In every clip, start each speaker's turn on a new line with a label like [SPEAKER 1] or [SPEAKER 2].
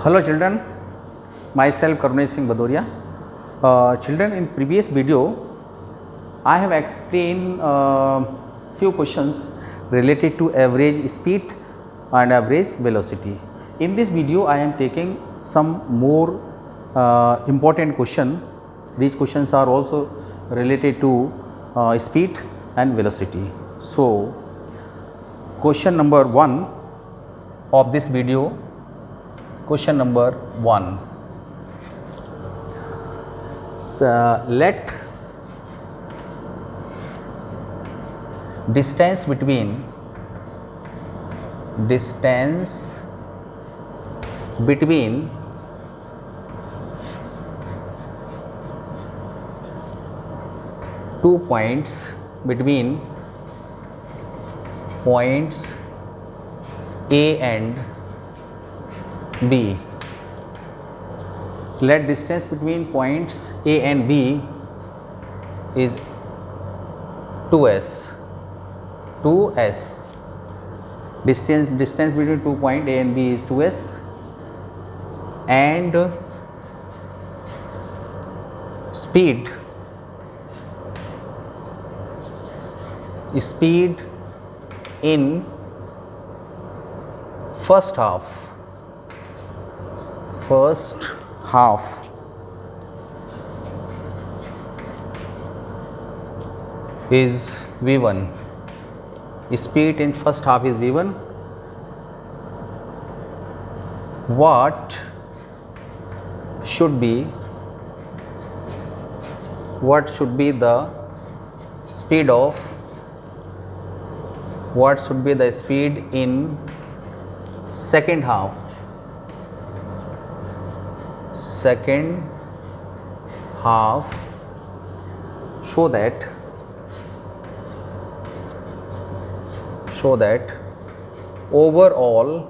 [SPEAKER 1] Hello children, myself Karunesh Singh Badoria. Children, in previous video I have explained few questions related to average speed and average velocity. In this video I am taking some more important question. These questions are also related to speed and velocity. So question number 1 of this video. Question number 1. Let distance between 2 points, between points A and B. Let distance between points A and B is 2s. Distance between 2 point A and B is 2s, and speed in first half is v1. Speed in first half is v1. What should be the speed in second half so that overall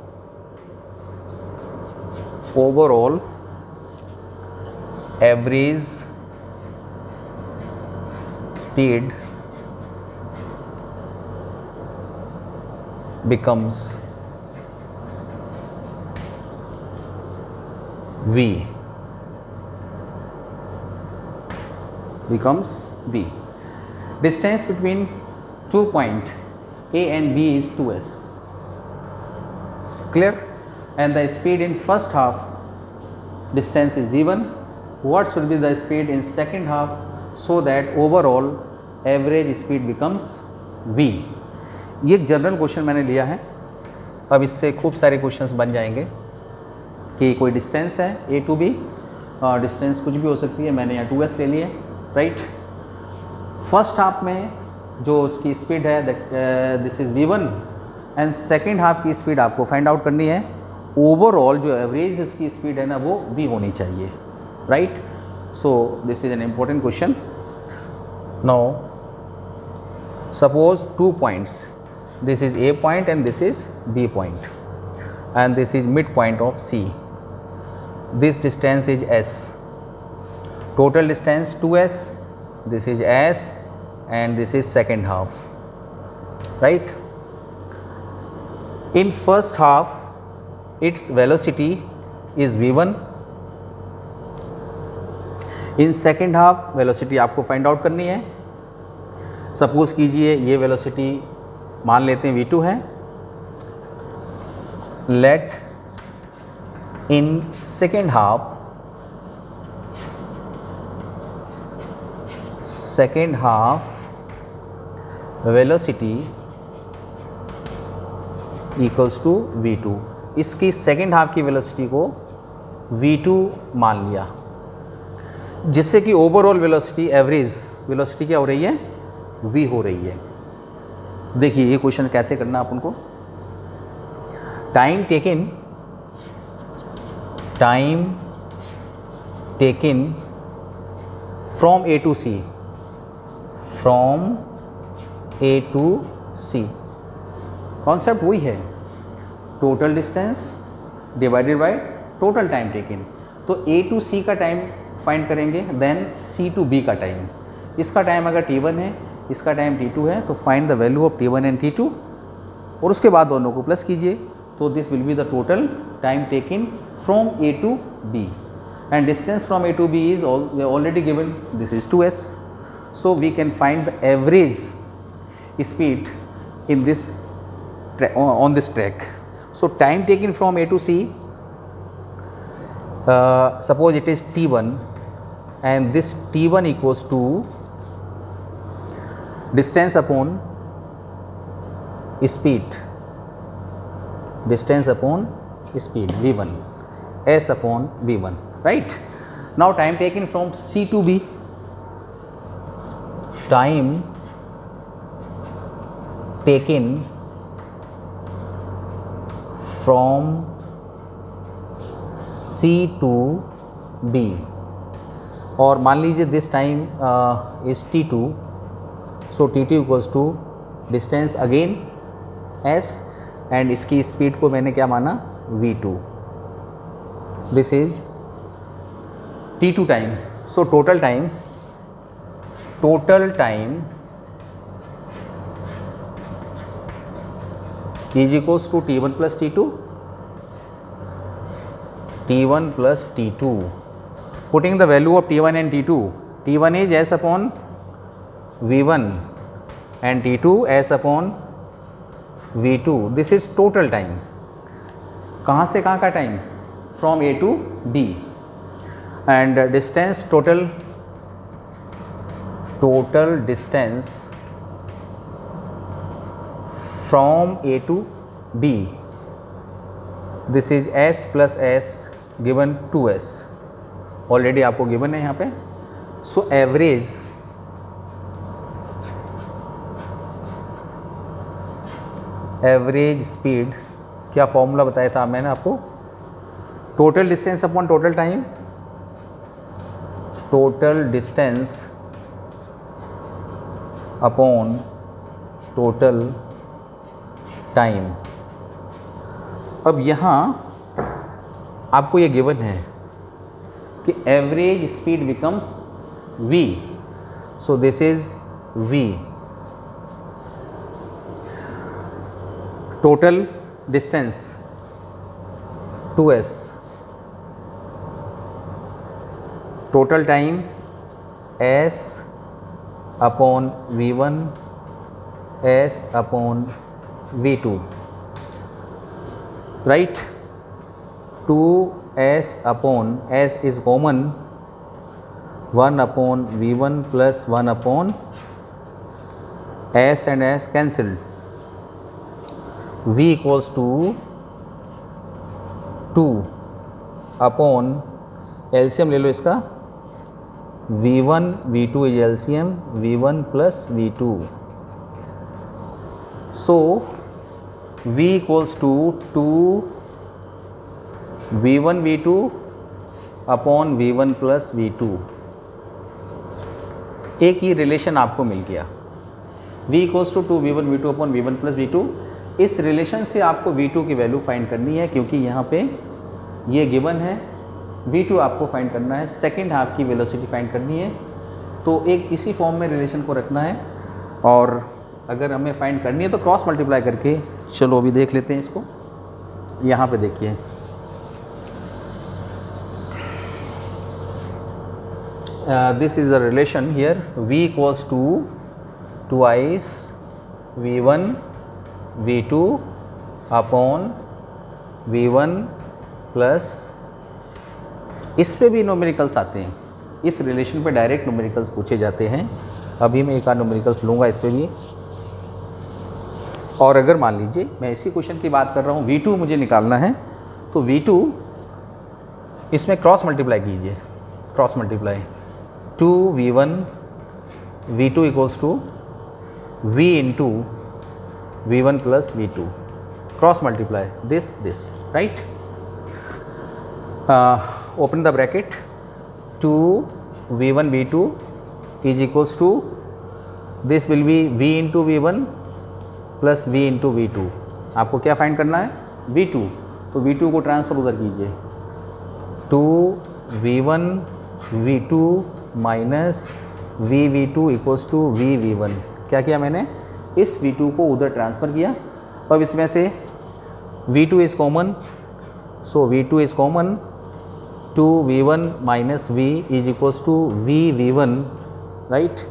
[SPEAKER 1] average speed becomes v. Distance between 2 point A and B is 2s. Clear? And the speed in first half distance is v1. What should be the speed in second half so that overall average speed becomes v? ये एक general question मैंने लिया है. अब इससे खूब सारे questions बन जाएंगे कि कोई डिस्टेंस है A to B, डिस्टेंस कुछ भी हो सकती है, मैंने यहाँ 2s ले लिया, राइट. फर्स्ट हाफ में जो उसकी स्पीड है this is v1 and second half की स्पीड आपको फाइंड आउट करनी है. ओवरऑल जो एवरेज इसकी स्पीड है ना वो v होनी चाहिए, right. So this is an important question. Now suppose 2 points. This is A point and this is B point, and this is midpoint of C. This distance is S. Total distance 2s. This is S and this is second half, right. In first half its velocity is v1. In second half velocity आपको find out करनी है. Suppose कीजिए ये velocity मान लेते हैं v2 है. Let in second half velocity equals to v2. इसकी सेकेंड हाफ की वेलोसिटी को v2 मान लिया, जिससे कि ओवरऑल वेलोसिटी एवरेज वेलोसिटी क्या हो रही है, v हो रही है. देखिए ये क्वेश्चन कैसे करना अपन को. Time taken from A to C. Concept वही है, total distance divided by total time taken. तो A to C का टाइम फाइंड करेंगे, देन C to B का टाइम. इसका टाइम अगर T1 है, इसका टाइम T2 है, तो find the value of T1 and T2 और उसके बाद दोनों को प्लस कीजिए तो this will be the total time taken from A to B, and distance from A to B is already given, this is 2s. So we can find the average speed in this on this track. So time taken from A to C, suppose it is T1, and this T1 equals to distance upon speed, distance upon speed V1, S upon V1, right? Now time taken from C to B, time taken from C to B, और मान लीजिए this time is T2, so T2 equals to distance again S, and इसकी speed को मैंने क्या माना V2, this is T2 time. So total time is equals to T1 plus T2, T1 plus T2. Putting the value of T1 and T2, T1 is S upon V1 and T2 S upon V2. This is total time. कहाँ से कहाँ का time? From A to B, and distance total distance from A to B, this is S plus S given 2S, already आपको given है यहाँ पे. सो average speed, क्या formula बताया था मैंने आपको? Total distance upon total time, total distance upon total time. अब यहाँ आपको ये गिवन है कि average speed becomes V, so this is V. Total distance 2s, total time S upon V1 S upon V2, right? 2s upon S is common, 1 upon V1 plus 1 upon S and S cancelled, V equals to 2 upon LCM ले लो इसका, V1 V2 is LCM, V1 plus V2. So V equals to 2 V1 V2 upon V1 plus V2. एक ही relation आपको मिल गया, V equals to 2 V1 V2 upon V1 plus V2. इस relation से आपको V2 की वैल्यू फाइंड करनी है, क्योंकि यहाँ पे ये गिवन है. V2 आपको फाइंड करना है, सेकेंड हाफ की वेलोसिटी फाइंड करनी है. तो एक इसी फॉर्म में रिलेशन को रखना है, और अगर हमें फाइंड करनी है तो क्रॉस मल्टीप्लाई करके, चलो अभी देख लेते हैं इसको. यहाँ पे देखिए, this is the relation here. V equals to twice V1 V2 upon V1 plus, इस पे भी न्यूमेरिकल्स आते हैं. इस रिलेशन पे डायरेक्ट न्यूमेरिकल्स पूछे जाते हैं. अभी मैं एक आध न्यूमेरिकल्स लूँगा इस पे भी. और अगर मान लीजिए मैं इसी क्वेश्चन की बात कर रहा हूँ, V2 मुझे निकालना है, तो V2 इसमें क्रॉस मल्टीप्लाई कीजिए, cross multiply 2 V1 V2 equals to V into V1 plus V2, cross multiply this right. Open the bracket, 2 V1 V2 is equals to, this will be V into V1 plus V into V2. आपको क्या find करना है? V2. तो V2 को transfer उधर कीजिए, 2 V1 V2 minus V V2 equals to V V1. क्या किया मैंने? इस V2 को उधर ट्रांसफ़र किया. अब इसमें से V2 is common, so V2 is common. 2V1 minus V is equals to VV1, right?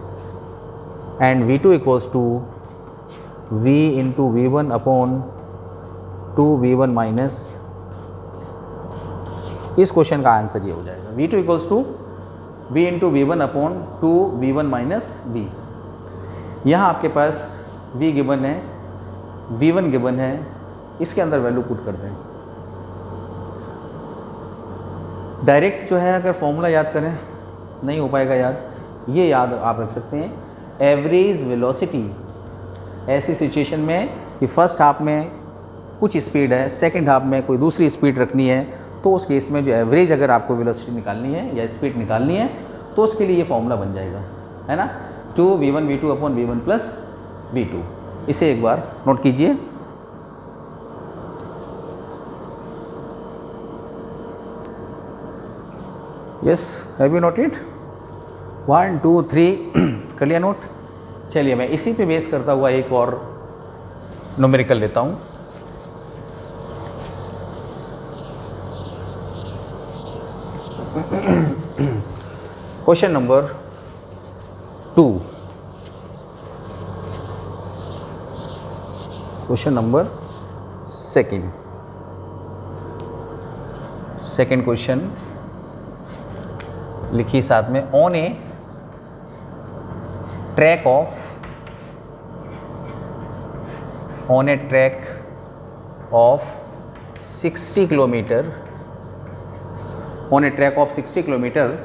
[SPEAKER 1] And V2 equals to V into V1 upon 2V1 minus, इस क्वेश्चन का आंसर ये हो जाएगा V2 equals to V into V1 upon 2V1 minus V। यहाँ आपके पास V given है, V1 given है, इसके अंदर वैल्यू पुट कर दें। डायरेक्ट जो है अगर फॉर्मूला याद करें नहीं हो पाएगा याद, ये याद आप रख सकते हैं। एवरेज वेलोसिटी ऐसी सिचुएशन में कि फर्स्ट हाफ में कुछ स्पीड है, सेकंड हाफ में कोई दूसरी स्पीड रखनी है, तो उस केस में जो एवरेज अगर आपको वेलोसिटी निकालनी है या स्पीड निकालनी है तो उसके लिए ये फॉर्मूला बन जाएगा, है ना, 2V1 V2 upon V1 plus V2। इसे एक बार नोट कीजिए। Yes, have you noted? 1 2 3 कर लिया नोट। चलिए मैं इसी पे बेस करता हुआ एक और न्यूमेरिकल लेता हूँ। Question number 2, question number second question लिखिए साथ में। On A track of on a track of 60 kilometer, on a track of 60 kilometer,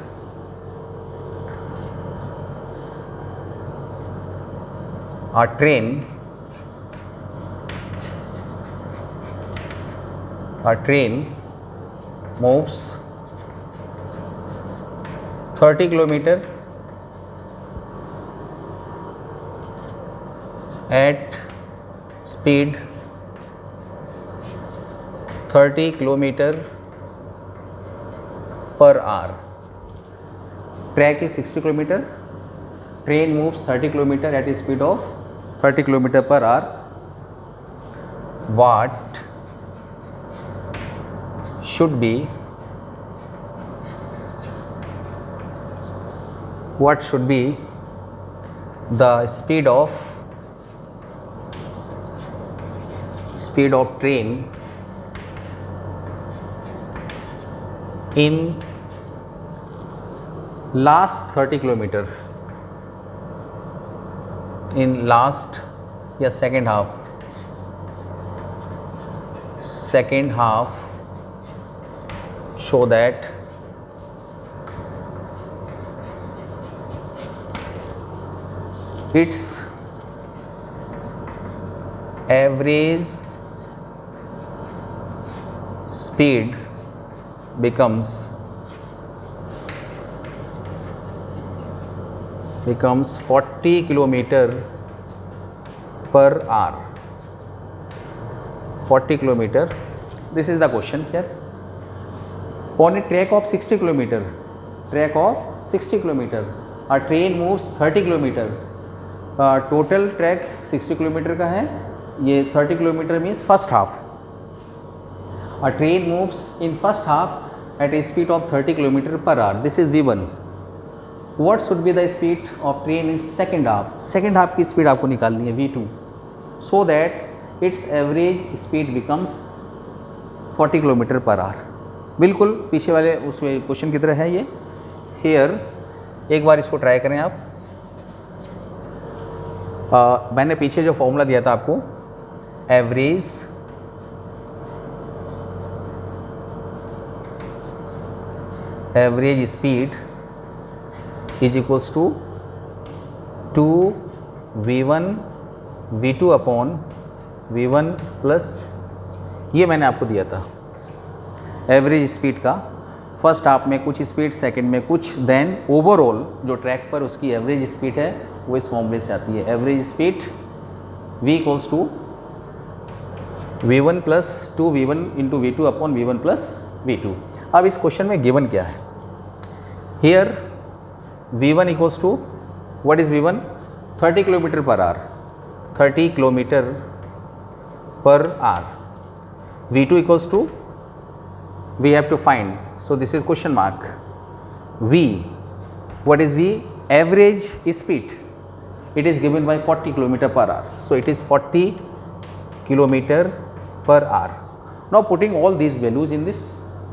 [SPEAKER 1] a train moves 30 kilometer at speed 30 kilometer per hour. Track is 60 kilometer, train moves 30 kilometer at a speed of 30 kilometer per hour. What should be the speed of train in last 30 kilometer, in last या second half, show that its average speed becomes 40 kilometer per hour. 40 kilometer. This is the question here. On a track of 60 kilometer, a train moves 30 kilometer. Total track 60 kilometre का है, ये 30 kilometre means first half. A train moves in first half at a speed of 30 km per hour. This is V1. What should be the speed of train in second half? Second half की speed आपको निकालनी है V2, so that its average speed becomes 40 km per hour. बिल्कुल पीछे वाले उसमें question की तरह है ये। Here एक बार इसको ट्राई करें आप। मैंने पीछे जो फॉर्मूला दिया था आपको, average speed is equals to 2V1 V2 upon V1 plus, ये मैंने आपको दिया था एवरेज स्पीड का। फर्स्ट हाफ में कुछ स्पीड, सेकंड में कुछ, देन ओवरऑल जो ट्रैक पर उसकी एवरेज स्पीड है वो इस फॉर्मूले से आती है। Average speed V equals to V1 plus 2V1 into V2 upon V1 plus V2। अब इस क्वेश्चन में गिवन क्या है? Here V1 equals to, what is V1? 30 kilometre per hour, 30 kilometre per hour. V2 equals to, we have to find, so this is question mark. V, what is V? Average speed. It is given by 40 km per hour. So it is 40 km per hour. Now putting all these values in this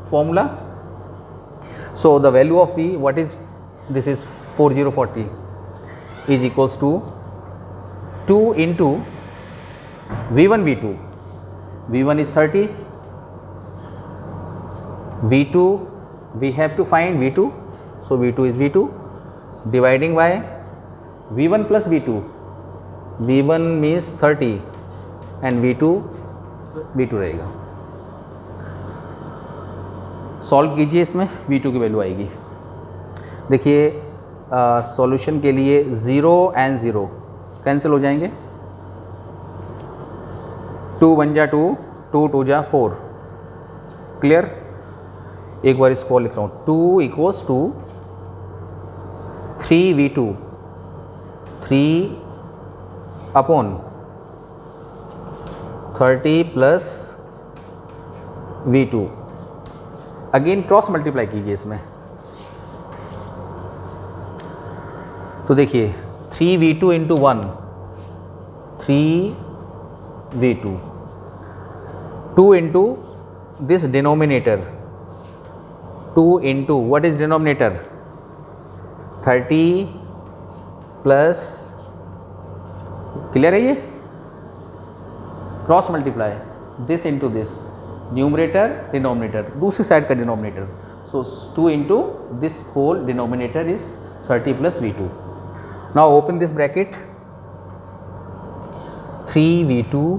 [SPEAKER 1] formula. So the value of V, what is, this is 4040 is equals to 2 into V1 V2. V1 is 30, V2 we have to find V2, so V2 is V2 dividing by V1 plus V2. V1 means 30 and V2 रहेगा. Solve कीजिए, इसमें V2 की value आएगी. देखिए solution के लिए 0 and 0 cancel हो जाएंगे. 2 1 जा 2, 2 2 जा 4. क्लियर. एक बार इसको लिख रहा हूँ. 2 equals to 3V2, 3 upon 30 plus V2. Again cross multiply कीजिए इसमें. तो देखिए 3V2 into 1, 3V2, 2 into this denominator, 2 into what is denominator, 30 plus, clear है ये, cross multiply this into this, numerator denominator, दूसरी साइड का denominator. So 2 into this whole denominator is 30 plus V2. Now open this bracket. 3V2,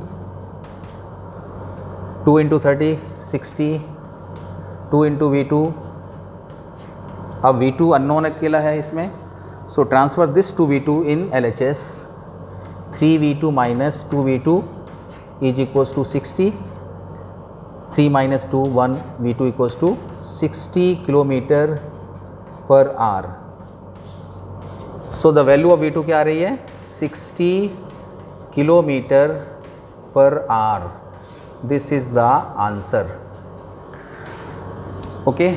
[SPEAKER 1] 2 into 30 60, 2 into V2. अब V2 unknown अकेला है इसमें, so transfer this to V2 in LHS. 3V2 minus 2V2 is equals to 60. 3 minus 2 1, V2 equals to 60 kilometre per hour. So the value of V2 क्या आ रही है, 60 kilometre per hour. This is the answer. Okay,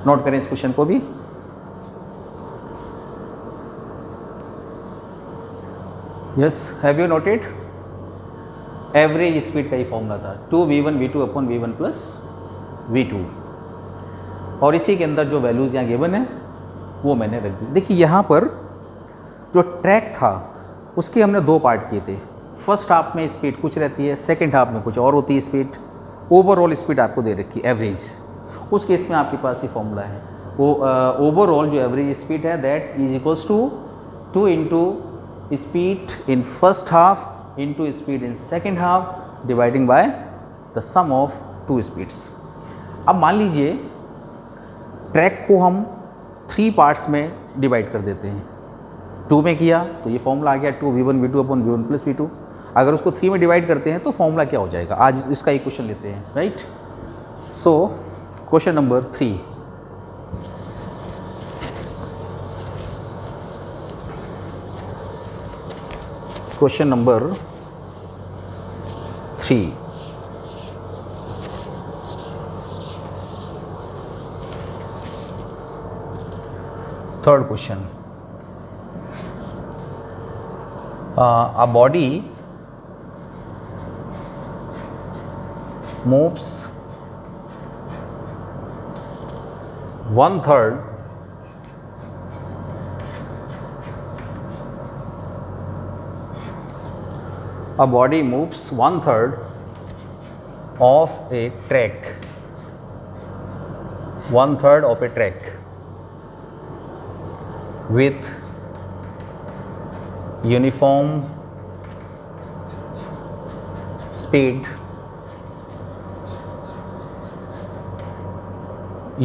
[SPEAKER 1] note करें इस question को भी. Yes, have you noted. Average speed का ही फॉर्मूला था 2V1 V2 upon V1 plus V2. और इसी के अंदर जो वैल्यूज़ यहाँ गिवन है वो मैंने रख दी. देखिए यहाँ पर जो ट्रैक था उसके हमने 2 पार्ट किए थे. फर्स्ट हाफ में स्पीड कुछ रहती है, सेकंड हाफ में कुछ और होती है स्पीड. ओवरऑल स्पीड आपको दे रखी है एवरेज. उस केस में आपके पास ये फॉर्मूला है. वो ओवरऑल जो एवरेज स्पीड है that is equals to 2 into speed in first half into speed in second half dividing by the sum of 2 speeds. अब मान लीजिए ट्रैक को हम 3 पार्ट्स में डिवाइड कर देते हैं. 2 में किया तो ये फॉर्मूला आ गया 2V1 V2 upon V1 plus V2. अगर उसको 3 में डिवाइड करते हैं तो फॉर्मूला क्या हो जाएगा. आज इसका ही क्वेश्चन लेते हैं, right. So question number 3. Question number 3. Third question. A body moves 1/3 a body moves 1/3 of a track, 1/3 of a track with uniform speed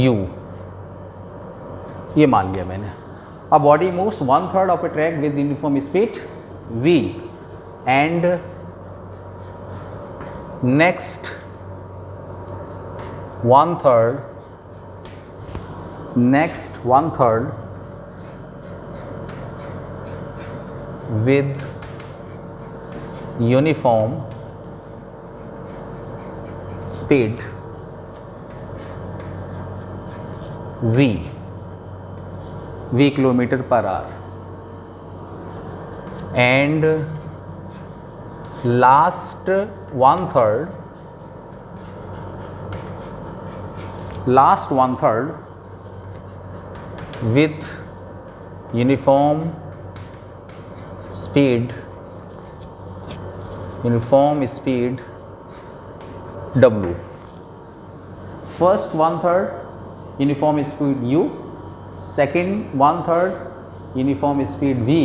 [SPEAKER 1] u. ये मान लिया मैंने. A body moves 1/3 of a track with uniform speed v and next 1/3 with uniform speed v kilometer per hour, and last one third with uniform speed w. First one third uniform speed u, second one third uniform speed v,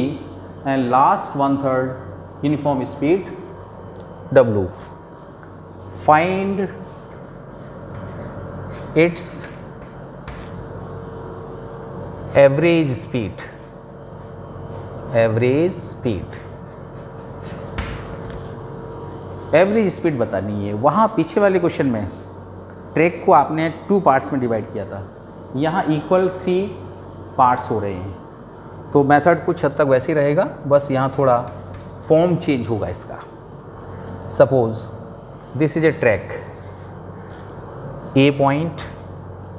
[SPEAKER 1] and last one third uniform speed w. Find its average speed. Average speed बतानी है। वहाँ पीछे वाले question में track को आपने 2 parts में divide किया था, यहाँ इक्वल 3 पार्ट्स हो रहे हैं, तो मेथड कुछ हद तक वैसे ही रहेगा, बस यहाँ थोड़ा फॉर्म चेंज होगा इसका। Suppose this is a track, a point,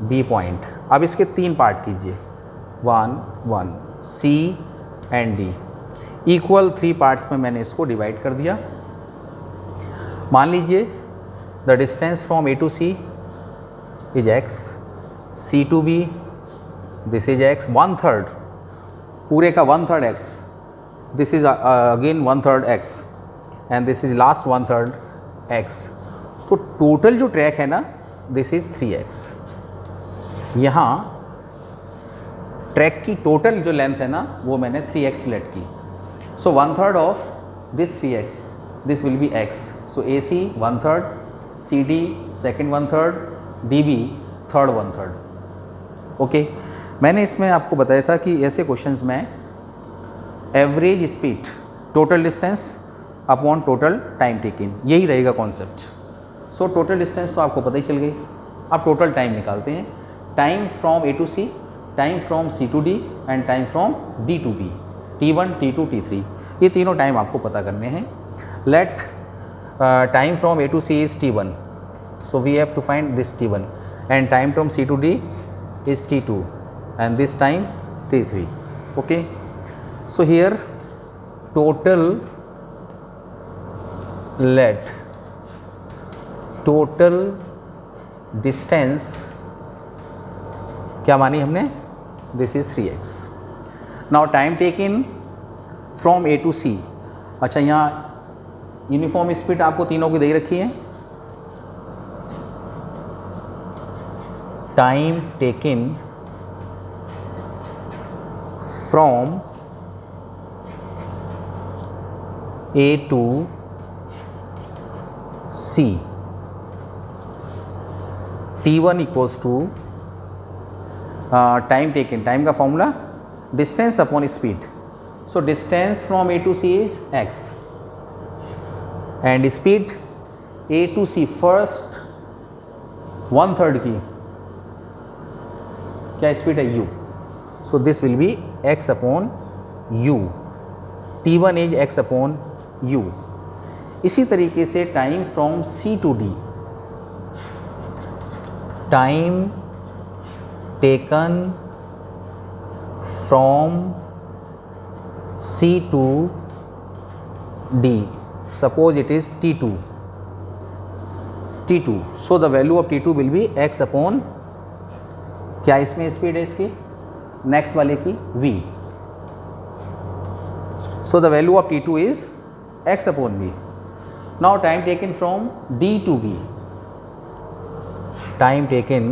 [SPEAKER 1] B point. अब इसके 3 पार्ट कीजिए, 1 1 C and D. Equal 3 parts में मैंने इसको डिवाइड कर दिया। मान लीजिए the distance from A to C is x, C to B this is x, 1/3 पूरे का 1/3 x, this is again 1/3 x, and this is last 1/3 x. तो टोटल जो ट्रैक है ना, दिस इज 3x। यहाँ ट्रैक की टोटल जो length है ना, वो मैंने 3x सिलेक्ट की। सो 1/3 of this 3x, this will be x। So AC 1/3, CD second 1/3, DB third 1/3। Okay, मैंने इसमें आपको बताया था कि ऐसे क्वेश्चंस में average speed total distance upon total time taking, यही रहेगा कॉन्सेप्ट। सो टोटल डिस्टेंस तो आपको पता ही चल गई। अब टोटल टाइम निकालते हैं। Time from A to C, time from C to D and time from D to B, T1 T2 T3, ये तीनों टाइम आपको पता करने हैं। Let time from A to C is T1, so we have to find this T1, and time from C to D is T2, and this time T3. Okay, so here total, let total distance क्या मानी हमने, this is 3x. Now time taken from A to C. अच्छा, यहाँ uniform speed आपको तीनों की दे रखी है। Time taken from A to C, T1 equals to time taken, time का formula distance upon speed. So distance from A to C is x, and speed A to C first 1/3 की क्या speed है, u। So this will be x upon u, T1 is x upon u। इसी तरीके से time from C to D, time taken from C to D, suppose it is T2, so the value of T2 will be x upon, क्या इसमें speed है इसकी, next वाले की v, so the value of T2 is x upon v. Now time taken from D to B, time taken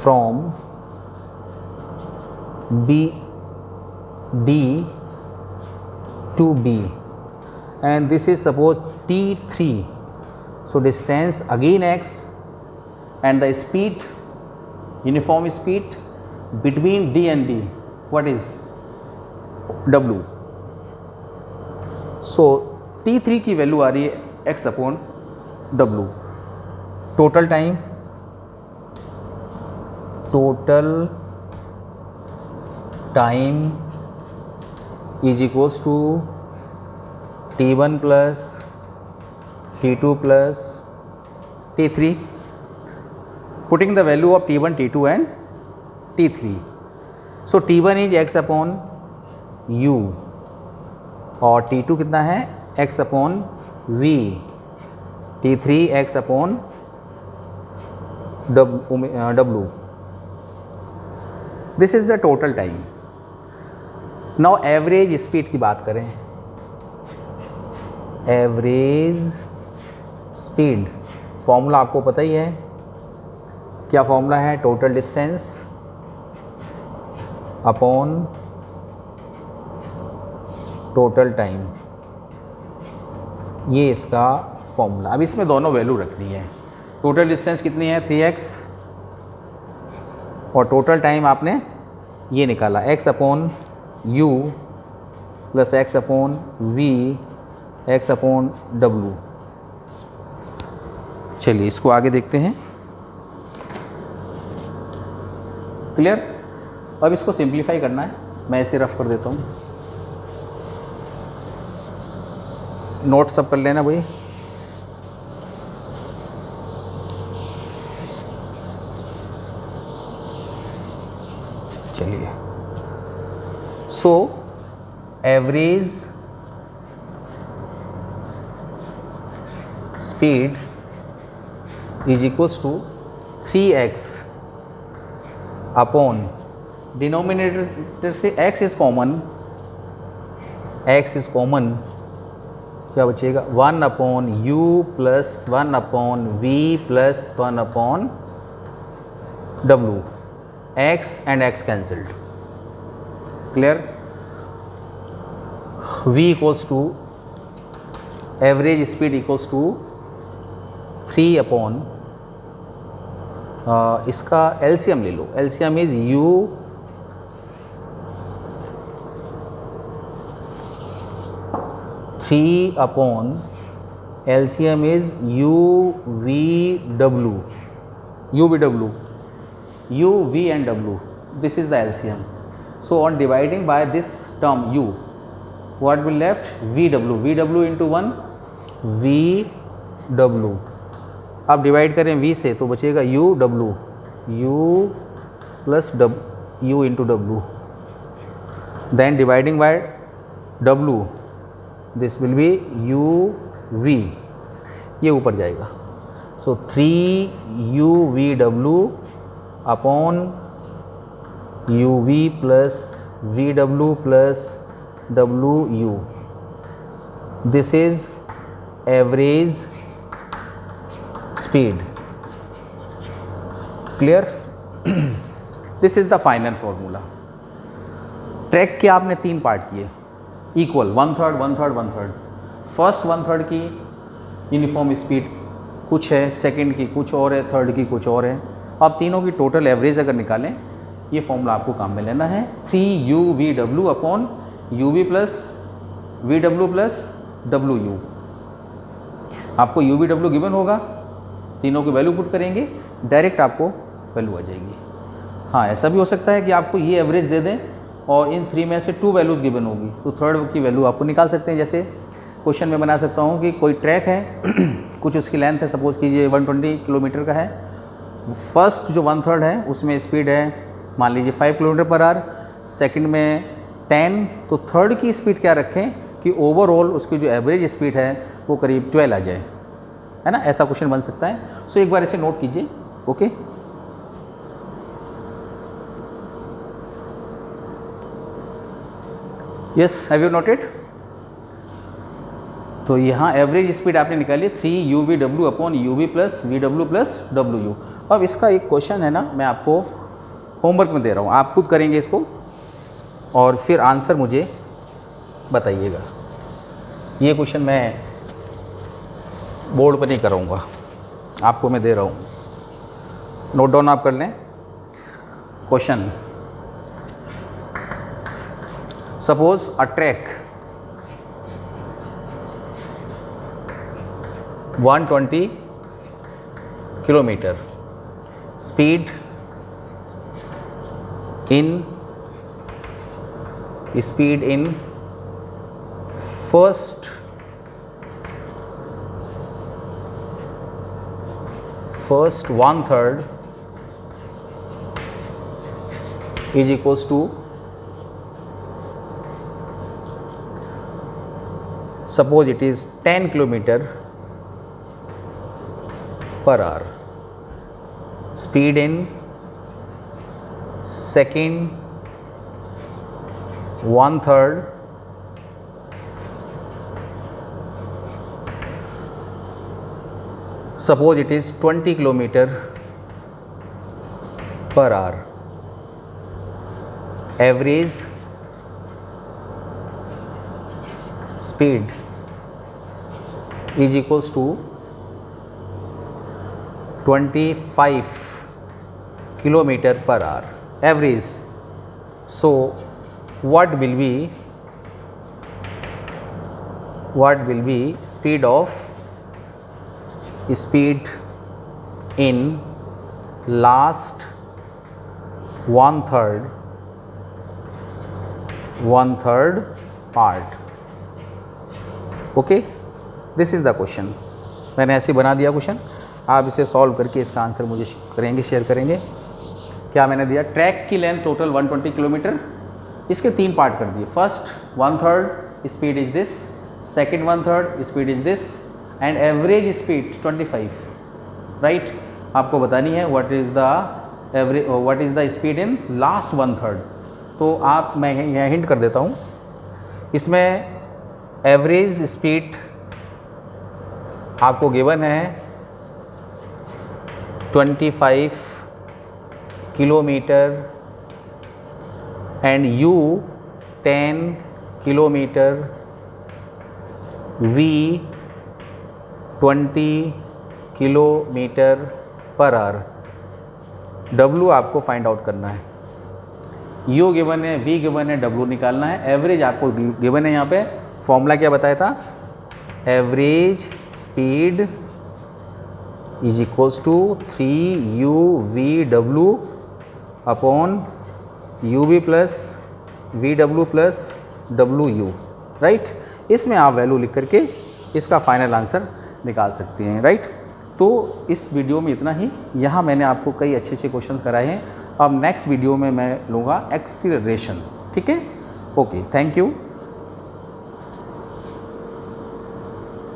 [SPEAKER 1] from D to B, and this is suppose T3, so distance again x, and the speed, uniform speed between D and D, what is W. So T3 की value आ रही है x upon W। Total time is equals to T1 plus T2 plus T3, putting the value of T1, T2 and T3. So T1 is x upon u और T2 कितना है x upon v, T3 x upon w. This is the total time. Now average speed की बात करें, average speed formula आपको पता ही है, क्या फॉर्मूला है, total distance upon total time, ये इसका फॉर्मूला। अब इसमें दोनों वैल्यू रखनी है, टोटल डिस्टेंस कितनी है 3x और टोटल टाइम आपने ये निकाला x upon u plus x upon v x upon w। चलिए इसको आगे देखते हैं, क्लियर। अब इसको सिंप्लीफाई करना है, मैं इसे रफ कर देता हूँ, नोट सब कर लेना भाई। चलिए, so average speed is equals to 3x upon denominator से x इज कॉमन, क्या बचेगा 1 upon u plus 1 upon v plus 1 upon w, x and x cancelled, clear। v equals to average speed equals to 3 upon इसका LCM ले लो, LCM is u three upon LCM is u v w, u, v and w, this is the LCM. So on dividing by this term u, what will left, vw into 1 vw। अब divide करें v से तो बचेगा u plus u into w, then dividing by w, this will be u v, ये ऊपर जाएगा। So 3 u v w upon u v plus v w plus w u, this is average speed, clear. This is the final formula. Track के आपने 3 part किए, equal 1/3 1/3 1/3। First 1/3 की uniform speed कुछ है, second की कुछ और है, थर्ड की कुछ और है। अब तीनों की टोटल एवरेज अगर निकालें, ये फॉर्मूला आपको काम में लेना है, 3 u v w upon u v plus v w plus w u। आपको u v w गिवन होगा, तीनों की वैल्यू पुट करेंगे, डायरेक्ट आपको वैल्यू आ जाएगी। हाँ, ऐसा भी हो सकता है कि आपको ये एवरेज दे दें और इन 3 में से 2 वैल्यूज़ गिवन होगी, तो थर्ड की वैल्यू आपको निकाल सकते हैं। जैसे क्वेश्चन में बना सकता हूँ कि कोई ट्रैक है कुछ उसकी लेंथ है, सपोज़ कीजिए 120 किलोमीटर का है। फर्स्ट जो 1/3 है उसमें स्पीड है मान लीजिए 5 किलोमीटर पर आवर, सेकंड में 10, तो थर्ड की स्पीड क्या रखें कि ओवरऑल उसकी जो एवरेज स्पीड है वो करीब 12 आ जाए, है ना। ऐसा क्वेश्चन बन सकता है। सो एक बार इसे नोट कीजिए, okay. Yes, have you noted. तो यहाँ एवरेज स्पीड आपने निकाली 3 u v w upon u v plus v w plus w u। अब इसका एक क्वेश्चन है ना, मैं आपको होमवर्क में दे रहा हूँ, आप खुद करेंगे इसको और फिर आंसर मुझे बताइएगा। ये क्वेश्चन मैं बोर्ड पर नहीं कराऊंगा, आपको मैं दे रहा हूँ, नोट डाउन आप कर लें। Question, suppose a track 120 kilometre, speed in first first 1/3 is equals to, suppose it is 10 kilometer per hour. Speed in second 1/3 suppose it is 20 kilometer per hour. Average speed is equals to 25 kilometer per hour average. So what will be speed in last 1/3 part. Okay, this is the question. मैंने ऐसे बना दिया question. आप इसे solve करके इसका answer मुझे share करेंगे. क्या मैंने दिया? ट्रैक की लेंथ टोटल 120 किलोमीटर, इसके 3 पार्ट कर दिए. First 1/3 speed is this, second 1/3 speed is this, and average speed 25. Right, आपको बतानी है what is the speed in last 1/3. तो मैं यहाँ हिंट कर देता हूँ. इसमें एवरेज स्पीड आपको गिवन है 25 kilometre and U 10 kilometre, V 20 kilometre per our. W आपको फाइंड आउट करना है. U गिवन है, V गिवन है, W निकालना है. एवरेज आपको गिवन है. यहाँ पे फॉर्मूला क्या बताया था? Average speed is equals to 3UVW upon UV plus VW plus WU. Right, इसमें आप वैल्यू लिख करके इसका फाइनल आंसर निकाल सकते हैं. राइट, तो इस वीडियो में इतना ही. यहाँ मैंने आपको कई अच्छे क्वेश्चंस कराए हैं. अब नेक्स्ट वीडियो में मैं लूँगा एक्सीलरेशन. ठीक है, ओके, थैंक यू.